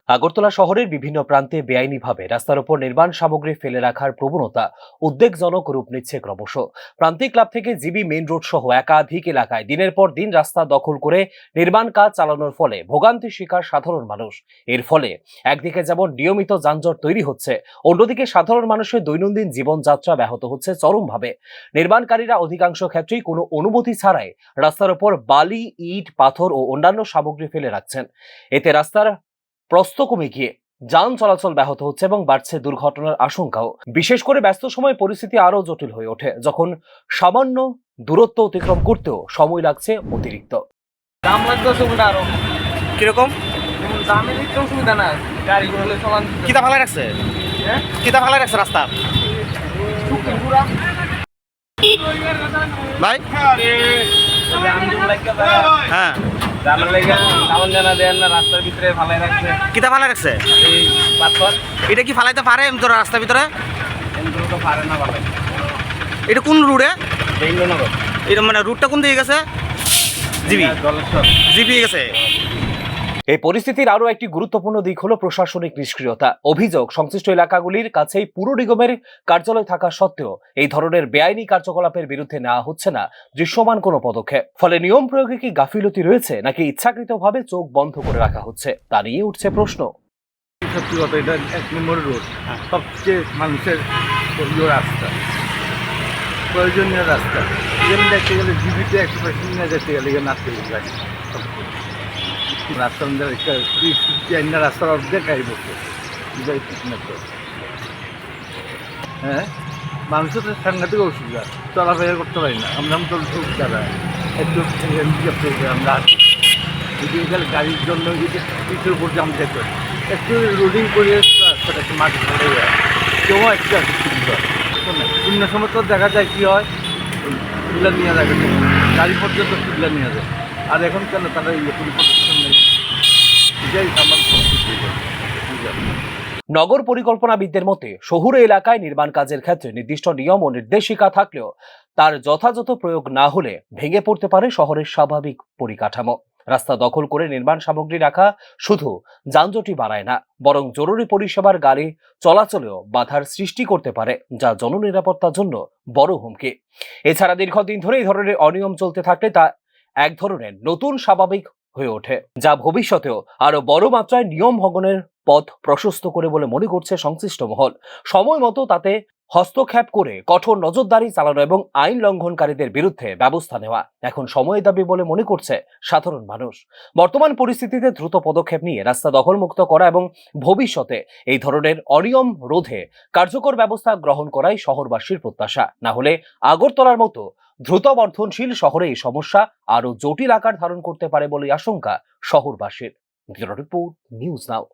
আগরতলা শহরের বিভিন্ন প্রান্তে বেআইনিভাবে রাস্তার উপর নির্মাণ সামগ্রী ফেলে রাখার প্রবণতা উদ্বেগজনক রূপ নিচ্ছে ক্রমশ। প্রান্তিক ক্লাব থেকে জিবি মেইন রোড সহ একাধিক এলাকায় দিনের পর দিন রাস্তা দখল করে নির্মাণ কাজ চালানোর ফলে ভোগান্তির শিকার সাধারণ মানুষ। এর ফলে একদিকে যেমন নিয়মিত যানজট তৈরি হচ্ছে, অন্যদিকে সাধারণ মানুষের দৈনন্দিন জীবনযাত্রা ব্যাহত হচ্ছে চরমভাবে। নির্মাণকারীরা অধিকাংশ ক্ষেত্রেই কোনো অনুমতি ছাড়াই রাস্তার উপর বালি, ইট, পাথর ও অন্যান্য সামগ্রী ফেলে রাখছেন। এতে রাস্তার প্রস্থ কমে গিয়ে যান চলাচল ব্যাহত হচ্ছে এবং বাড়ছে দুর্ঘটনার আশঙ্কাও। বিশেষ করে ব্যস্ত সময়ে পরিস্থিতি আরো জটিল হয়ে ওঠে, যখন সামান্য দূরত্ব অতিক্রম করতেও সময় লাগছে অতিরিক্ত। দাম লাগতেছে উল্টা আরো কিরকম যেমন দামের একটু অসুবিধা না, গাড়িগুলো হলে চলান কিতা ফালাই রাখছে হ্যাঁ কিতা ফালাই রাখছে রাস্তা শুকিয়ে পুরা ভাই। দাম যেমন লাগবে হ্যাঁ, দামের লেগে সামান জানা দেন না, রাস্তার ভিতরে ফালাই রাখছে কিতা ফালাই রাখছে এই পাথর। এটা কি ফালাইতে পারে তোর রাস্তার ভিতরে? এগুলো তো পারে না ফালাই। এটা কোন রুটে? বেঙ্গনগর এটা মানে রুটটা কোন দিকে গেছে? জিবি জলেশ্বর জিবি গেছে। এই পরিস্থিতির আরো একটি গুরুত্বপূর্ণ দিক হলো প্রশাসনিক নিষ্ক্রিয়তা। অভিযোগ, সংশ্লিষ্ট এলাকাগুলির কাছেই পুর নিগমের কার্যালয় থাকা সত্ত্বেও এই ধরনের বেআইনি কার্যকলাপের বিরুদ্ধে নেওয়া হচ্ছে না দৃশ্যমান কোনো পদক্ষেপ। ফলে নিয়ম প্রয়োগে কি গাফিলতি রয়েছে, নাকি ইচ্ছাকৃতভাবে চোখ বন্ধ করে রাখা হচ্ছে, তা নিয়ে উঠছে প্রশ্ন। সত্যি কথা, এটা 1 নম্বর রোড, সবচেয়ে মানুষের রাস্তা, প্রয়োজনীয় রাস্তা। এখানে দেখতে গেলে জিবিতে 100% নিয়ে যেতে গেলে এখানে আসতে গেলে গাড়ি রাস্তার মধ্যে রাস্তার অর্ধেক গাড়ি বসে ঠিক না তো। হ্যাঁ, মানুষের তো সাংঘাতিক অসুবিধা, চলাফেরা করতে পারি না। আমরা তো যারা একটু আমরা যদি গেলে গাড়ির জন্য পিঠের উপর জাম যেতে একটু রোডিং করে রাস্তাটা একটু মাটি ফেলে যায়, কেউ একটু সুবিধা শূন্য সময় তো দেখা যায় কী হয়, এগুলো নিয়ে যায় গাড়ি পর্যন্ত সেগুলো নিয়ে যায়। আর এখন কেন তারা কোনো প্রদর্শন নেই, এটাই আমার নগর পরিকল্পনাবিদদের মতে শহুরে এলাকায় নির্মাণ কাজের ক্ষেত্রে নির্দিষ্ট নিয়ম ও নির্দেশিকা থাকলেও তার যথাযথ প্রয়োগ না হলে ভেঙে পড়তে পারে শহরের স্বাভাবিক পরিকাঠামো। রাস্তা দখল করে নির্মাণ সামগ্রী রাখা শুধু যানজটই বাড়ায় না, বরং জরুরি পরিষেবার গাড়ি চলাচলেও বাধার সৃষ্টি করতে পারে, যা জননিরাপত্তার জন্য বড় হুমকি। এছাড়া দীর্ঘদিন ধরে এই ধরনের অনিয়ম চলতে থাকলে তা এক ধরনের নতুন স্বাভাবিক হয়ে ওঠে, যা ভবিষ্যতেও আরো বড় মাত্রায় নিয়ম ভঙ্গনের পথ প্রশস্ত করে বলে মনে করছে সংশ্লিষ্ট মহল। সময় মতো তাতে হস্তক্ষেপ করে কঠোর নজরদারি চালানো এবং আইন লঙ্ঘনকারীদের বিরুদ্ধে ব্যবস্থা নেওয়া এখন সময়ের দাবি বলে মনে করছে সাধারণ মানুষ। বর্তমান পরিস্থিতিতে দ্রুত পদক্ষেপ নিয়ে রাস্তা দখলমুক্ত করা এবং ভবিষ্যতে এই ধরনের অনিয়ম রোধে কার্যকর ব্যবস্থা গ্রহণ করাই শহরবাসীর প্রত্যাশা। না হলে আগরতলার মতো দ্রুত বর্ধনশীল শহরে এই সমস্যা আরো জটিল আকার ধারণ করতে পারে বলে আশঙ্কা শহরবাসীর। ব্যুরো রিপোর্ট, নিউজ নাও।